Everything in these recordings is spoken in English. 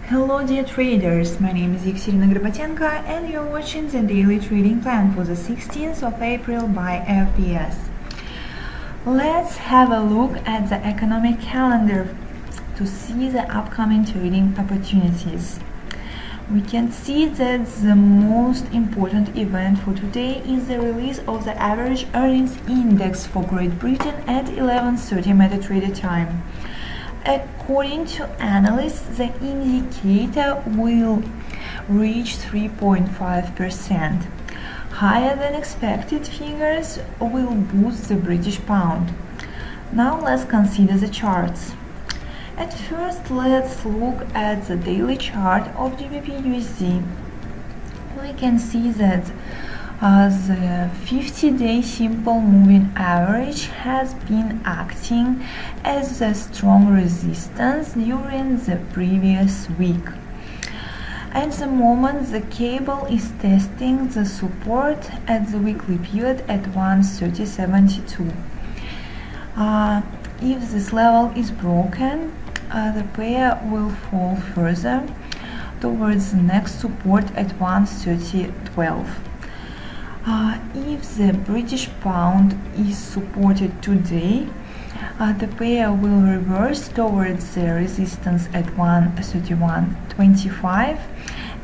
Hello dear traders, my name is Ekaterina and you're watching the daily trading plan for the 16th of April by FPS. Let's have a look at the economic calendar to see the upcoming trading opportunities. We can see that the most important event for today is the release of the average earnings index for Great Britain at 11:30 MetaTrader time. According to analysts, the indicator will reach 3.5%. Higher than expected figures will boost the British pound. Now let's consider the charts. At first, let's look at the daily chart of GBP/USD. We can see that the 50-day simple moving average has been acting as a strong resistance during the previous week. At the moment, the cable is testing the support at the weekly period at 130.72. If this level is broken, the pair will fall further towards the next support at 130.12. If the British pound is supported today, the pair will reverse towards the resistance at 131.25,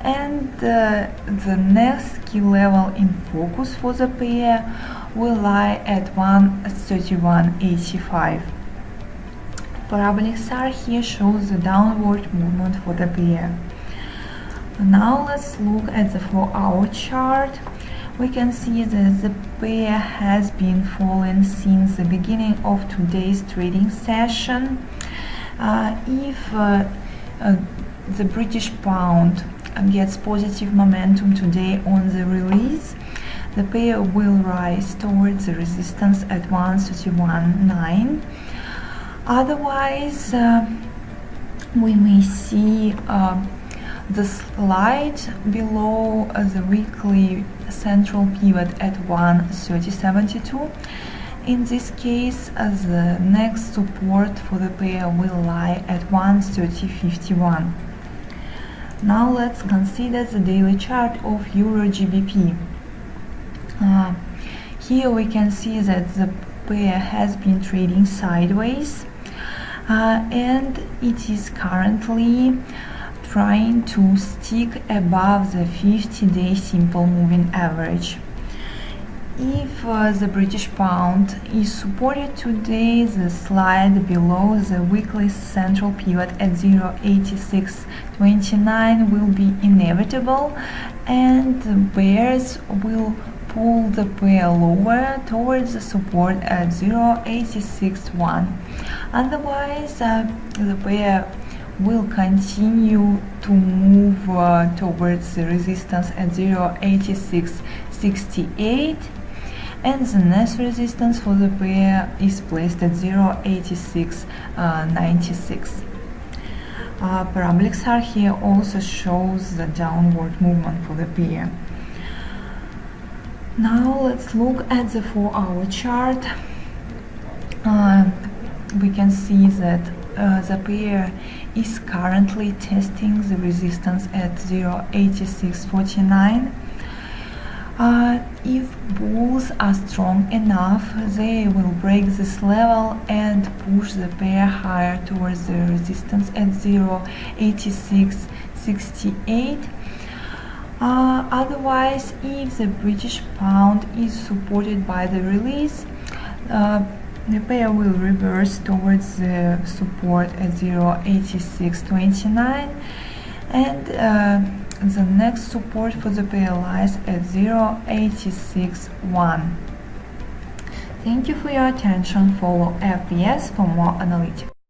and the next key level in focus for the pair will lie at 131.85. Parabolic SAR here shows the downward movement for the pair. Now let's look at the 4-hour chart. We can see that the pair has been falling since the beginning of today's trading session. If the British pound gets positive momentum today on the release, the pair will rise towards the resistance at 131.9. Otherwise, we may see the slide below the weekly central pivot at 130.72. In this case, the next support for the pair will lie at 130.51. Now let's consider the daily chart of Euro-GBP. Here we can see that the pair has been trading sideways, and it is currently trying to stick above the 50-day simple moving average. If the British pound is supported today, the slide below the weekly central pivot at 0.8629 will be inevitable, and the bears will pull the pair lower towards the support at 0.861. Otherwise, the pair will continue to move towards the resistance at 0.8668, and the next resistance for the pair is placed at 0.8696. Parabolic SAR here also shows the downward movement for the pair. Now let's look at the 4-hour chart. We can see that the pair is currently testing the resistance at 0.8649. If bulls are strong enough, they will break this level and push the pair higher towards the resistance at 0.8668. Otherwise, if the British pound is supported by the release, the pair will reverse towards the support at 0.8629, and the next support for the pair lies at 0.861. Thank you for your attention. Follow FPS for more analytics.